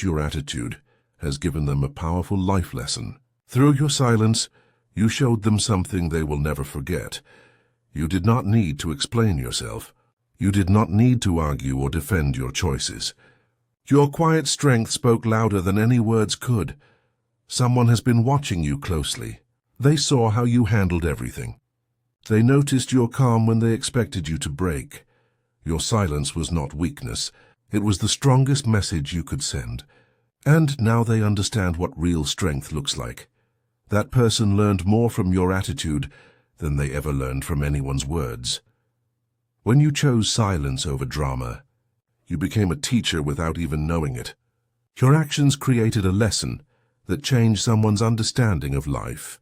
Your attitude has given them a powerful life lesson. Through your silence, you showed them something they will never forget. You did not need to explain yourself. You did not need to argue or defend your choices. Your quiet strength spoke louder than any words could. Someone has been watching you closely. They saw how you handled everything. They noticed your calm when they expected you to break. Your silence was not weakness. It was the strongest message you could send. And now they understand what real strength looks like. That person learned more from your attitude than they ever learned from anyone's words. When you chose silence over drama, you became a teacher without even knowing it. Your actions created a lesson that changed someone's understanding of life.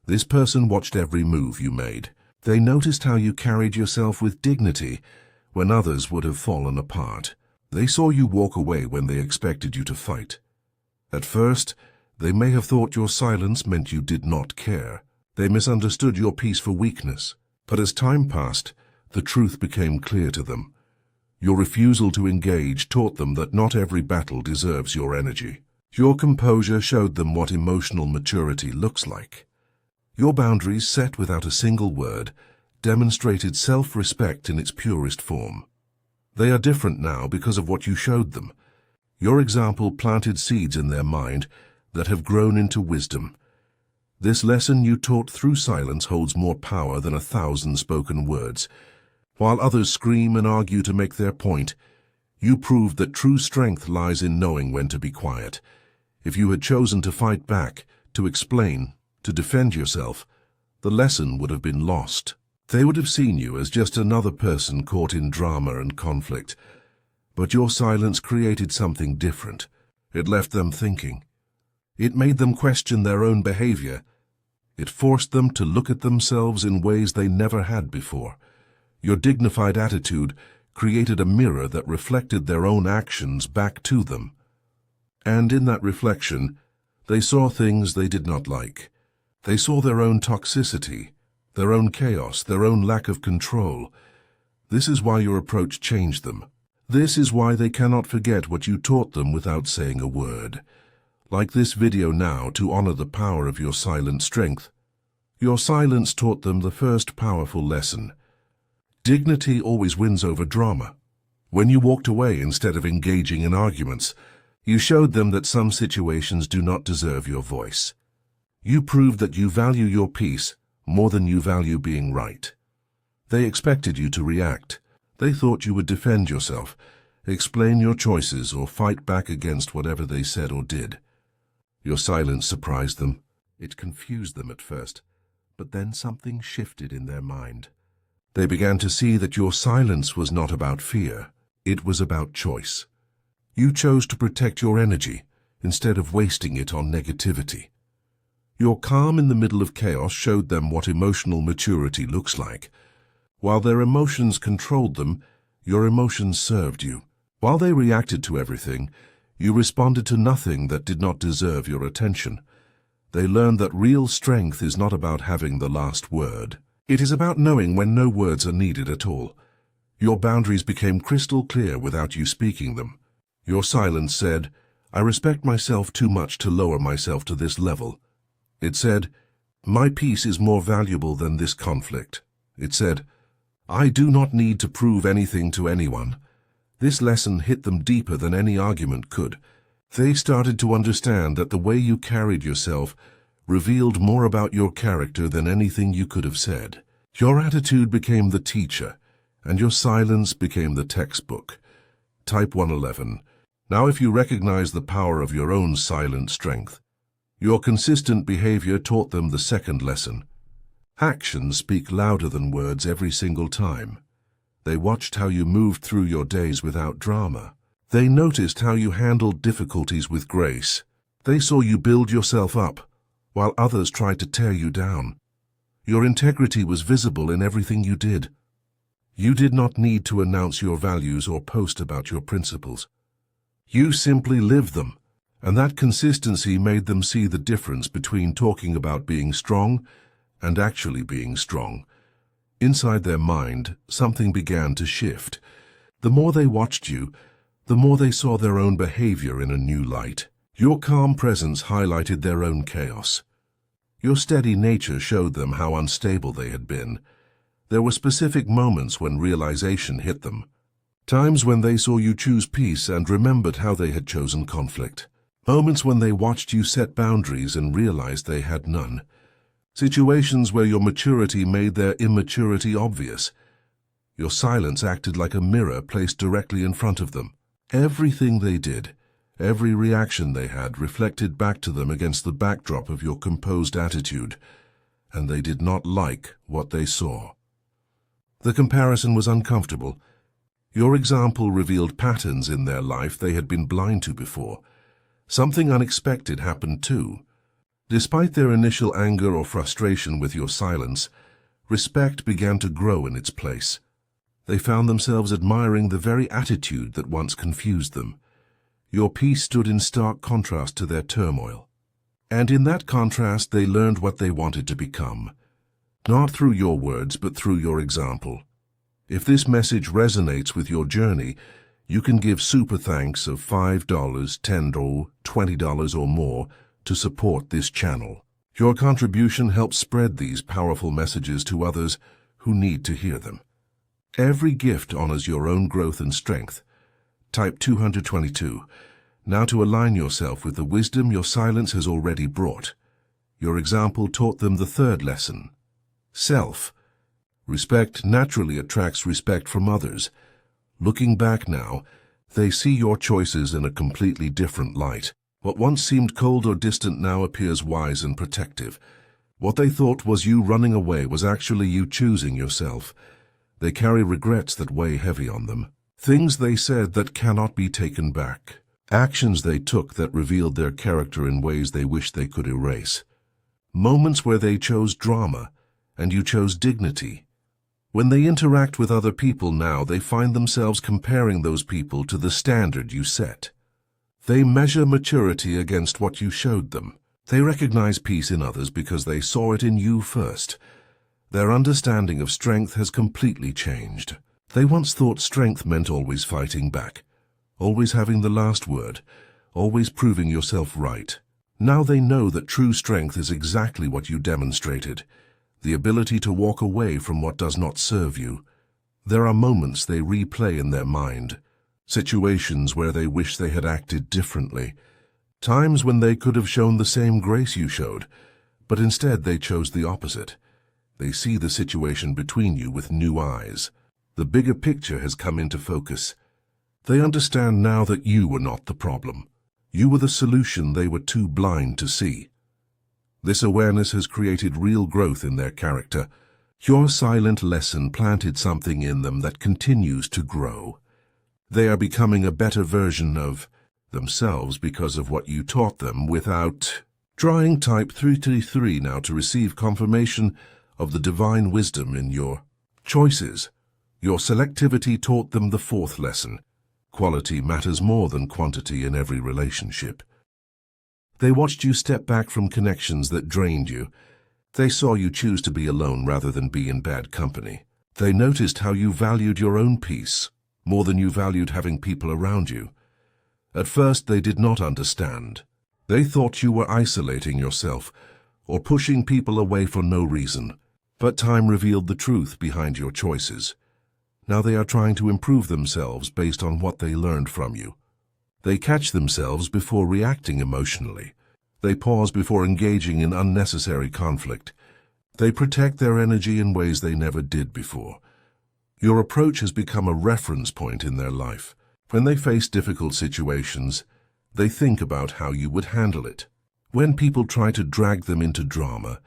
This person watched every move you made. They noticed how you carried yourself with dignity when others would have fallen apart. They saw you walk away when they expected you to fight. At first, they may have thought your silence meant you did not care. They misunderstood your peace for weakness. But as time passed, the truth became clear to them. Your refusal to engage taught them that not every battle deserves your energy. Your composure showed them what emotional maturity looks like. Your boundaries, set without a single word, demonstrated self-respect in its purest form. They are different now because of what you showed them. Your example planted seeds in their mind that have grown into wisdom. This lesson you taught through silence holds more power than 1,000 spoken words. While others scream and argue to make their point, you proved that true strength lies in knowing when to be quiet. If you had chosen to fight back, to explain, to defend yourself, the lesson would have been lost. They would have seen you as just another person caught in drama and conflict. But your silence created something different. It left them thinking. It made them question their own behavior. It forced them to look at themselves in ways they never had before. Your dignified attitude created a mirror that reflected their own actions back to them. And in that reflection, they saw things they did not like. They saw their own toxicity, their own chaos, their own lack of control. This is why your approach changed them. This is why they cannot forget what you taught them without saying a word. Like this video now, to honor the power of your silent strength. Your silence taught them the first powerful lesson. Dignity always wins over drama. When you walked away instead of engaging in arguments, you showed them that some situations do not deserve your voice. You proved that you value your peace more than you value being right. They expected you to react. They thought you would defend yourself, explain your choices, or fight back against whatever they said or did. Your silence surprised them. It confused them at first, but then something shifted in their mind. They began to see that your silence was not about fear. It was about choice. You chose to protect your energy instead of wasting it on negativity. Your calm in the middle of chaos showed them what emotional maturity looks like. While their emotions controlled them, your emotions served you. While they reacted to everything, you responded to nothing that did not deserve your attention. They learned that real strength is not about having the last word. It is about knowing when no words are needed at all. Your boundaries became crystal clear without you speaking them. Your silence said, "I respect myself too much to lower myself to this level." It said, "My peace is more valuable than this conflict." It said, "I do not need to prove anything to anyone." This lesson hit them deeper than any argument could. They started to understand that the way you carried yourself revealed more about your character than anything you could have said. Your attitude became the teacher, and your silence became the textbook. Type 111. Now if you recognize the power of your own silent strength, your consistent behavior taught them the second lesson. Actions speak louder than words every single time. They watched how you moved through your days without drama. They noticed how you handled difficulties with grace. They saw you build yourself up, while others tried to tear you down. Your integrity was visible in everything you did. You did not need to announce your values or post about your principles. You simply lived them, and that consistency made them see the difference between talking about being strong and actually being strong. Inside their mind, something began to shift. The more they watched you, the more they saw their own behavior in a new light. Your calm presence highlighted their own chaos. Your steady nature showed them how unstable they had been. There were specific moments when realization hit them. Times when they saw you choose peace and remembered how they had chosen conflict. Moments when they watched you set boundaries and realized they had none. Situations where your maturity made their immaturity obvious. Your silence acted like a mirror placed directly in front of them. Everything they did, every reaction they had reflected back to them against the backdrop of your composed attitude, and they did not like what they saw. The comparison was uncomfortable. Your example revealed patterns in their life they had been blind to before. Something unexpected happened too. Despite their initial anger or frustration with your silence, respect began to grow in its place. They found themselves admiring the very attitude that once confused them. Your peace stood in stark contrast to their turmoil. And in that contrast they learned what they wanted to become. Not through your words, but through your example. If this message resonates with your journey, you can give super thanks of $5, $10, $20 or more to support this channel. Your contribution helps spread these powerful messages to others who need to hear them. Every gift honors your own growth and strength. Type 222. Now to align yourself with the wisdom your silence has already brought. Your example taught them the third lesson. Self. Respect naturally attracts respect from others. Looking back now, they see your choices in a completely different light. What once seemed cold or distant now appears wise and protective. What they thought was you running away was actually you choosing yourself. They carry regrets that weigh heavy on them. Things they said that cannot be taken back. Actions they took that revealed their character in ways they wish they could erase. Moments where they chose drama, and you chose dignity. When they interact with other people now, they find themselves comparing those people to the standard you set. They measure maturity against what you showed them. They recognize peace in others because they saw it in you first. Their understanding of strength has completely changed. They once thought strength meant always fighting back, always having the last word, always proving yourself right. Now they know that true strength is exactly what you demonstrated, the ability to walk away from what does not serve you. There are moments they replay in their mind, situations where they wish they had acted differently, times when they could have shown the same grace you showed, but instead they chose the opposite. They see the situation between you with new eyes. The bigger picture has come into focus. They understand now that you were not the problem. You were the solution they were too blind to see. This awareness has created real growth in their character. Your silent lesson planted something in them that continues to grow. They are becoming a better version of themselves because of what you taught them without trying. Type 333 now to receive confirmation of the divine wisdom in your choices. Your selectivity taught them the fourth lesson. Quality matters more than quantity in every relationship. They watched you step back from connections that drained you. They saw you choose to be alone rather than be in bad company. They noticed how you valued your own peace more than you valued having people around you. At first, they did not understand. They thought you were isolating yourself or pushing people away for no reason. But time revealed the truth behind your choices. Now they are trying to improve themselves based on what they learned from you. They catch themselves before reacting emotionally. They pause before engaging in unnecessary conflict. They protect their energy in ways they never did before. Your approach has become a reference point in their life. When they face difficult situations, they think about how you would handle it. When people try to drag them into drama,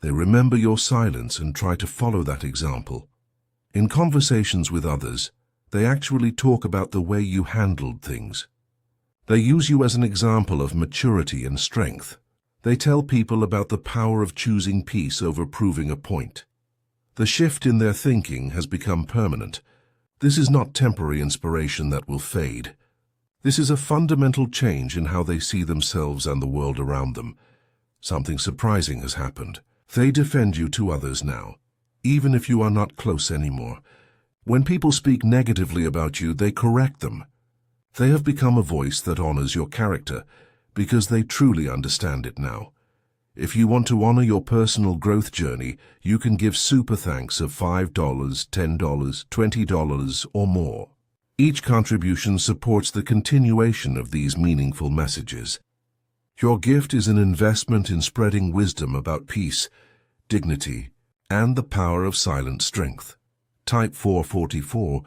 they remember your silence and try to follow that example. In conversations with others, they actually talk about the way you handled things. They use you as an example of maturity and strength. They tell people about the power of choosing peace over proving a point. The shift in their thinking has become permanent. This is not temporary inspiration that will fade. This is a fundamental change in how they see themselves and the world around them. Something surprising has happened. They defend you to others now, even if you are not close anymore. When people speak negatively about you, they correct them. They have become a voice that honors your character because they truly understand it now. If you want to honor your personal growth journey, you can give super thanks of $5, $10, $20, or more. Each contribution supports the continuation of these meaningful messages. Your gift is an investment in spreading wisdom about peace, dignity, and the power of silent strength. Type 444.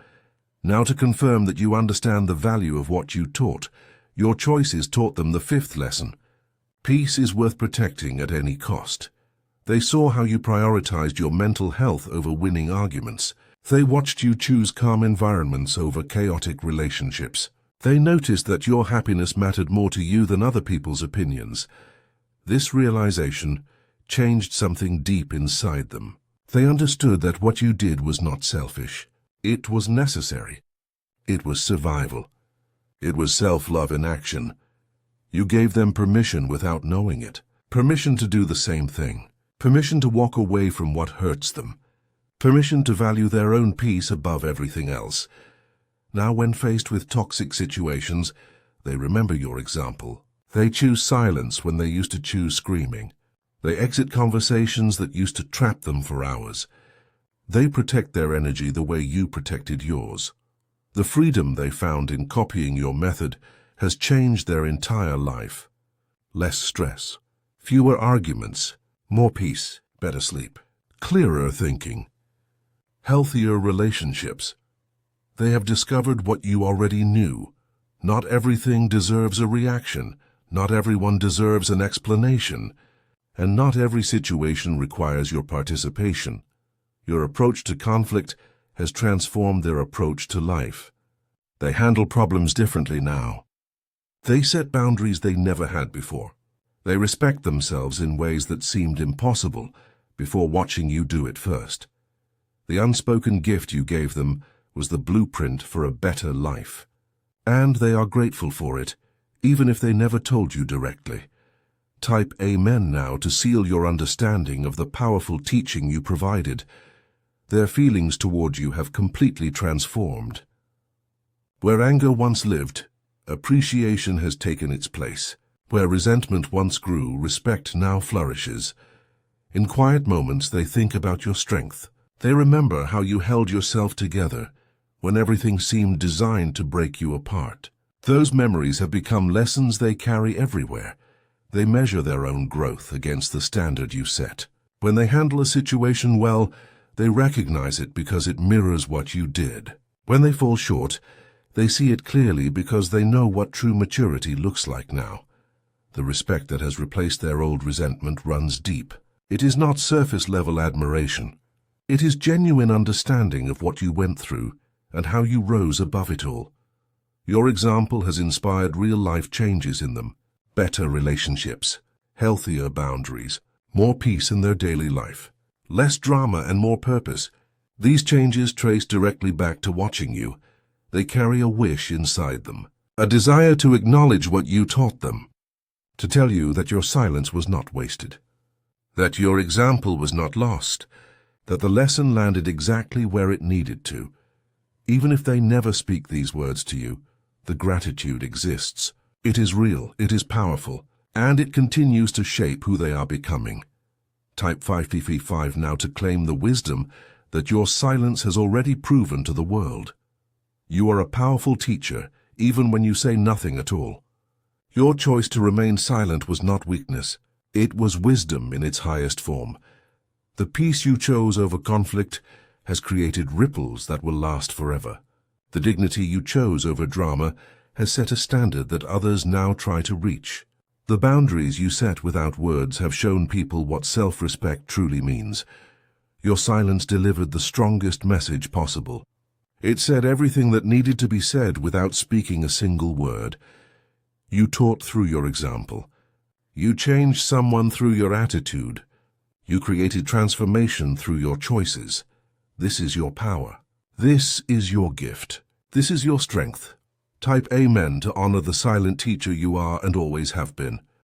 Now, to confirm that you understand the value of what you taught, your choices taught them the fifth lesson. Peace is worth protecting at any cost. They saw how you prioritized your mental health over winning arguments. They watched you choose calm environments over chaotic relationships. They noticed that your happiness mattered more to you than other people's opinions. This realization changed something deep inside them. They understood that what you did was not selfish. It was necessary. It was survival. It was self-love in action. You gave them permission without knowing it. Permission to do the same thing. Permission to walk away from what hurts them. Permission to value their own peace above everything else. Now, when faced with toxic situations, they remember your example. They choose silence when they used to choose screaming. They exit conversations that used to trap them for hours. They protect their energy the way you protected yours. The freedom they found in copying your method has changed their entire life. Less stress, fewer arguments, more peace, better sleep, clearer thinking, healthier relationships. They have discovered what you already knew. Not everything deserves a reaction, not everyone deserves an explanation, and not every situation requires your participation. Your approach to conflict has transformed their approach to life. They handle problems differently now. They set boundaries they never had before. They respect themselves in ways that seemed impossible before watching you do it first. The unspoken gift you gave them was the blueprint for a better life. And they are grateful for it, even if they never told you directly. Type Amen now to seal your understanding of the powerful teaching you provided. Their feelings toward you have completely transformed. Where anger once lived, appreciation has taken its place. Where resentment once grew, respect now flourishes. In quiet moments, they think about your strength. They remember how you held yourself together when everything seemed designed to break you apart. Those memories have become lessons they carry everywhere. They measure their own growth against the standard you set. When they handle a situation well, they recognize it because it mirrors what you did. When they fall short, they see it clearly because they know what true maturity looks like now. The respect that has replaced their old resentment runs deep. It is not surface-level admiration. It is genuine understanding of what you went through and how you rose above it all. Your example has inspired real-life changes in them. Better relationships, healthier boundaries, more peace in their daily life, less drama and more purpose. These changes trace directly back to watching you. They carry a wish inside them, a desire to acknowledge what you taught them, to tell you that your silence was not wasted, that your example was not lost, that the lesson landed exactly where it needed to. Even if they never speak these words to you, the gratitude exists. It is real, it is powerful, and it continues to shape who they are becoming. Type 555 now to claim the wisdom that your silence has already proven to the world. You are a powerful teacher, even when you say nothing at all. Your choice to remain silent was not weakness. It was wisdom in its highest form. The peace you chose over conflict has created ripples that will last forever. The dignity you chose over drama has set a standard that others now try to reach. The boundaries you set without words have shown people what self-respect truly means. Your silence delivered the strongest message possible. It said everything that needed to be said without speaking a single word. You taught through your example. You changed someone through your attitude. You created transformation through your choices. This is your power. This is your gift. This is your strength. Type Amen to honor the silent teacher you are and always have been.